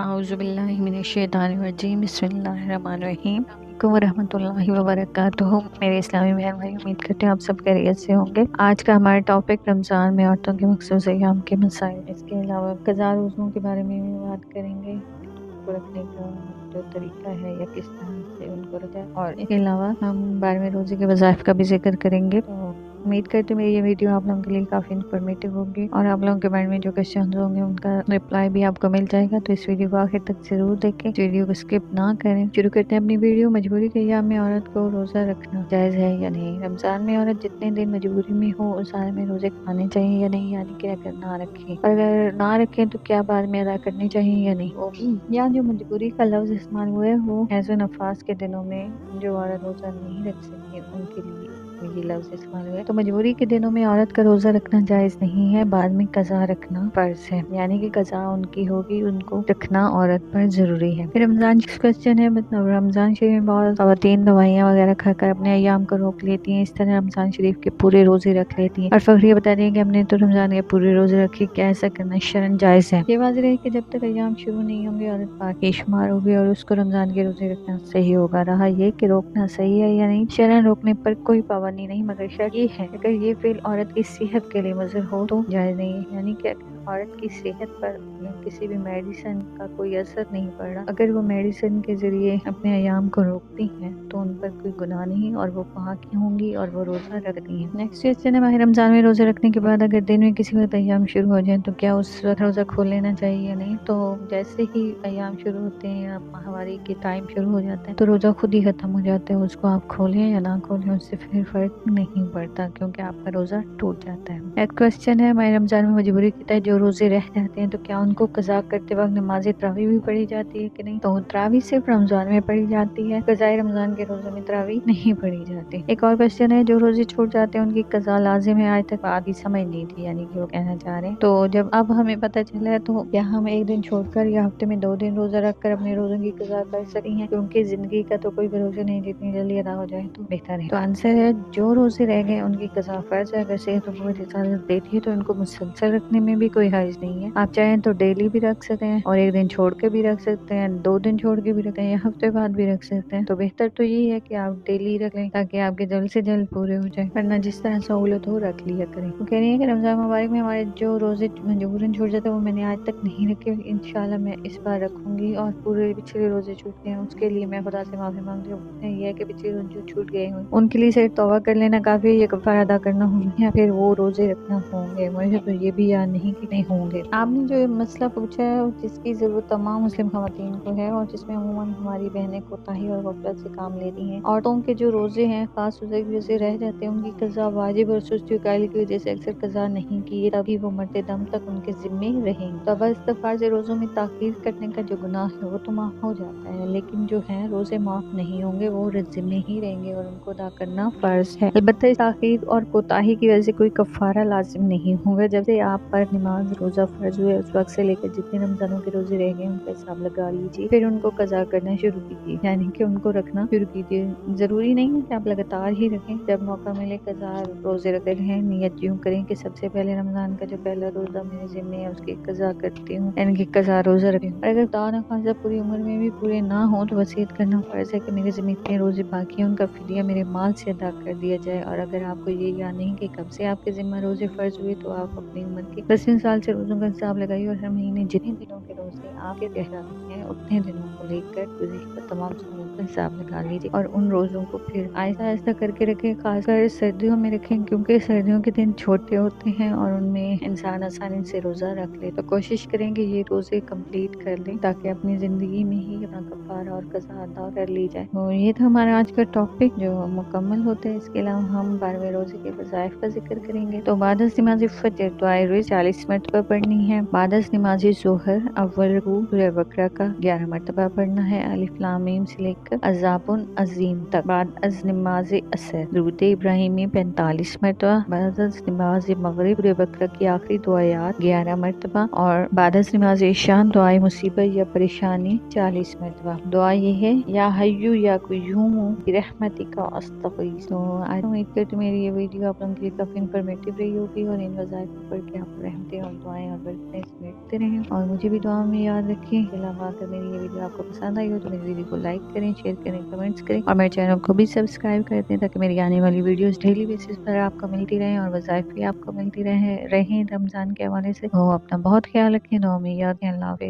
اعوذ باللہ من الشیطان الرجیم بسم اللہ الرحمن الرحیم و رحمۃ اللہ وبرکاتہ۔ میرے اسلامی بہن بھائی، امید کرتے ہیں آپ سب خیریت سے ہوں گے۔ آج کا ہمارا ٹاپک رمضان میں عورتوں کے مخصوص ایام کے مسائل، اس کے علاوہ قضاء روزوں کے بارے میں بھی بات کریں گے، ان کو رکھنے کا جو طریقہ ہے یا کس طرح سے ان کو رکھا ہے، اور اس کے علاوہ ہم 12ویں روزے کے وظائف کا بھی ذکر کریں گے۔ تو امید کرتے ہیں میری یہ ویڈیو آپ لوگوں کے لیے کافی انفارمیٹو ہوگی، اور آپ لوگوں کے مائنڈ میں جو کوسچنز ہوں گے ان کا رپلائی بھی آپ کو مل جائے گا۔ تو اس ویڈیو کو آخر تک ضرور دیکھیں، اس ویڈیو کو اسکپ نہ کریں۔ شروع کرتے ہیں اپنی ویڈیو۔ مجبوری کے ایام میں عورت کو روزہ رکھنا جائز ہے یا نہیں؟ رمضان میں عورت جتنے دن مجبوری میں ہو اس حال میں روزے کھانے چاہیے یا نہیں، یعنی کہ اگر نہ رکھیں، اور اگر نہ رکھیں تو کیا بعد میں ادا کرنی چاہیے یا نہیں؟ یا جو مجبوری کا لفظ استعمال ہوا ہے وہ حیض و نفاس کے دنوں میں جو عورت روزہ نہیں رکھ سکتی ان کے لیے یہ لفظ استعمال ہوا ہے۔ تو مجبوری کے دنوں میں عورت کا روزہ رکھنا جائز نہیں ہے، بعد میں قضا رکھنا فرض ہے، یعنی کہ قضا ان کی ہوگی، ان کو رکھنا عورت پر ضروری ہے۔ پھر رمضان کوشچن ہے، مطلب رمضان شریف میں بہت خواتین دوائیاں وغیرہ کھا کر اپنے ایام کو روک لیتی ہیں، اس طرح رمضان شریف کے پورے روزے رکھ لیتی ہیں، اور فخریہ بتاتی ہیں کہ ہم نے تو رمضان کے پورے روزے رکھے، کیا ایسا کرنا شرعاً جائز ہے؟ یہ واضح ہے کہ جب تک ایام شروع نہیں ہوں گے عورت پاکی شمار ہوگی، اور اس کو رمضان کے روزے رکھنا صحیح ہوگا۔ رہا یہ کہ روکنا صحیح ہے یا نہیں، شرعاً روکنے پر کوئی پابندی نہیں، مگر شرط یہ ہے اگر یہ فعل عورت کی صحت کے لیے مضر ہو تو جائز نہیں ہے، یعنی کہ اگر عورت کی صحت پر کسی بھی میڈیسن کا کوئی اثر نہیں پڑ رہا، اگر وہ میڈیسن کے ذریعے اپنے ایام کو روکتی ہیں تو ان پر کوئی گناہ نہیں، اور وہ پاک ہوں گی اور وہ روزہ رکھتی ہیں۔ نیکسٹ کوسچن ہے، ماہ رمضان میں روزے رکھنے کے بعد اگر دن میں کسی وقت ایام شروع ہو جائیں تو کیا اس وقت روزہ کھول لینا چاہیے یا نہیں؟ تو جیسے ہی ایام شروع ہوتے ہیں یا ماہواری کے ٹائم شروع ہو جاتا ہے تو روزہ خود ہی ختم ہو جاتا ہے، اس کو آپ کھولیں یا نہ کھولیں اس سے پھر فرق نہیں پڑتا، کیونکہ آپ کا روزہ ٹوٹ جاتا ہے۔ نیکسٹ کوسچن ہے، ماہ رمضان میں مجبوری کے تحت جو روزے رہ جاتے ہیں تو کیا ان کو قضا کرتے وقت نماز تراویح بھی پڑھی جاتی ہے کہ نہیں؟ تو تراویح صرف رمضان میں پڑھی جاتی ہے، قضائے رمضان کے روزے میں تراویح نہیں پڑھی جاتی۔ ایک اور کوسچن ہے، جو روزے چھوٹ جاتے ہیں ان کی قضا لازم ہے؟ آج تک بات ہی سمجھ نہیں تھی، یعنی کہ وہ کہنا چاہ رہے ہیں تو جب اب ہمیں پتہ چلا ہے تو کیا ہم ایک دن چھوڑ کر یا ہفتے میں 2 دن روزہ رکھ کر اپنے روزوں کی قضا کر سکتی ہیں؟ کیونکہ زندگی کا تو کوئی بھروسہ نہیں، جتنی جلدی ادا ہو جائے تو بہتر ہے۔ تو آنسر ہے، جو روزے رہ گئے ان کی قضا فرض ہے، اگر صحت و قوت اجازت دیتی ہے تو ان کو مسلسل رکھنے میں بھی کوئی حرج نہیں ہے۔ آپ چاہیں تو ڈیلی بھی رکھ سکتے ہیں، اور ایک دن چھوڑ کے بھی رکھ سکتے ہیں، 2 دن چھوڑ کے بھی رکھیں، یا ہفتے بعد بھی رکھ سکتے ہیں۔ تو بہتر تو یہی ہے کہ آپ ڈیلی رکھ لیں تاکہ آپ کے جلد سے جلد پورے ہو جائیں، ورنہ جس طرح سہولت ہو رکھ لیا کریں۔ وہ کہہ رہی ہیں کہ رمضان مبارک میں ہمارے جو روزے مجبوراً چھوٹ جاتے ہیں وہ میں نے آج تک نہیں رکھے، انشاءاللہ میں اس بار رکھوں گی، اور پورے پچھلے روزے چھوٹ گئے ہیں اس کے لیے میں خدا سے معافی مانگتی ہوں۔ یہ ہے کہ پچھلے روزے جو چھوٹ گئے ہیں ان کے لیے صرف توبہ کر لینا کافی ہے، یا کفارہ ادا کرنا ہوگا، یا پھر وہ روزے رکھنا ہوں گے؟ مجھے تو یہ بھی یاد نہیں کہ نہیں ہوں گے۔ آپ نے جو یہ مسئلہ پوچھا ہے جس کی ضرورت تمام مسلم خواتین کو ہے، اور جس میں عموماً ہماری بہنیں کوتاہی اور غفلت سے کام لیتی ہیں۔ عورتوں کے جو روزے ہیں خاص روزے کی وجہ سے رہ جاتے ہیں، ان کی قضا واجب اور سستی و کاہلی کی وجہ سے اکثر قضا نہیں کی، تبھی وہ مرتے دم تک ان کے ذمے رہیں گے۔ توبہ استغفار سے روزوں میں تاخیر کرنے کا جو گناہ ہے وہ تو معاف ہو جاتا ہے، لیکن جو ہیں روزے معاف نہیں ہوں گے، وہ ذمے ہی رہیں گے اور ان کو ادا کرنا فرض ہے۔ البتہ اس تاخیر اور کوتاہی کی وجہ سے کوئی کفارہ لازم نہیں ہوگا۔ جب سے آپ پر نماز روزہ فرض ہوئے اس وقت سے لے کر جتنے رمضانوں کے روزے رہ گئے ان کا حساب لگا لیجیے، پھر ان کو قضا کرنا شروع کیجیے، یعنی کہ ان کو رکھنا شروع کیجیے۔ ضروری نہیں ہے کہ آپ لگاتار ہی رکھیں، جب موقع ملے قضا روزے رکھ لیں، نیت یوں کریں کہ سب سے پہلے رمضان کا جو پہلا روزہ میرے ذمے ہے اس کی قضا کرتی ہوں، یعنی کہ قضا روزہ رکھتی ہوں۔ اور اگر خدا نخواستہ پوری عمر میں بھی پورے نہ ہوں تو وصیت کرنا فرض ہے کہ میرے ذمے اتنے روزے باقی ہیں، ان کا فدیہ میرے مال سے ادا کر دیا جائے۔ اور اگر آپ کو یہ یاد نہیں کہ کب سے آپ کے ذمہ روزے فرض ہوئے تو آپ اپنی عمر کے 10 سال سے روزوں کا حساب لگائیے، اور ہر مہینے جتنے دنوں کے روزے آپ کے احرام ہیں اتنے دنوں کو لے کر گزشتہ تمام سالوں کا حساب لگا لیجیے، اور ان روزوں کو پھر آہستہ آہستہ کر کے رکھیں، خاص کر سردیوں میں رکھیں کیونکہ سردیوں کے دن چھوٹے ہوتے ہیں اور ان میں انسان آسانی سے روزہ رکھ لے۔ تو کوشش کریں کہ یہ روزے کمپلیٹ کر لیں تاکہ اپنی زندگی میں ہی اپنا کفارہ اور قضا ادا کر لی جائے۔ تو یہ تھا ہمارا آج کا ٹاپک جو مکمل ہوتا ہے۔ اس کے علاوہ ہم 12ویں روزے کے وظائف کا ذکر کریں گے۔ تو بعد از نماز فجر دعائے روز 40 مرتبہ پڑھنی ہے۔ بعد از نماز ظہر اول رکوع سورہ بقرہ کا 11 مرتبہ پڑھنا ہے، الف لام میم سے لے کر عذاب عظیم تک۔ بعد از نماز عصر درود ابراہیمی 45 مرتبہ۔ بعد از نماز مغرب سورہ بقرہ کی آخری دو آیات 11 مرتبہ، اور بعد از نماز عشاء دعائے مصیبت یا پریشانی 40 مرتبہ۔ دعا یہ ہے، یا حیو یا قیوم برحمتک استغیث۔ تو آج امید کرتی ہوں میری یہ ویڈیو آپ لوگوں کے لیے کافی انفارمیٹیو رہی ہوگی، اور ان وظائف کو پڑھ کے آپ رحمتیں اور دعائیں اور برکتیں سمیٹتے رہیں اور مجھے بھی دعا میں یاد رکھیں۔ اس کے علاوہ اگر میری یہ ویڈیو آپ کو پسند آئی ہو تو میری ویڈیو کو لائک کریں، شیئر کریں، کمنٹس کریں اور میرے چینل کو بھی سبسکرائب کر دیں تاکہ میری آنے والی ویڈیوز ڈیلی بیسس پر آپ کو ملتی رہیں اور وظائف بھی آپ کو ملتی رہیں رمضان کے حوالے سے۔ تو اپنا بہت خیال رکھیں، دعا میں یاد رکھیں۔ اللہ حافظ۔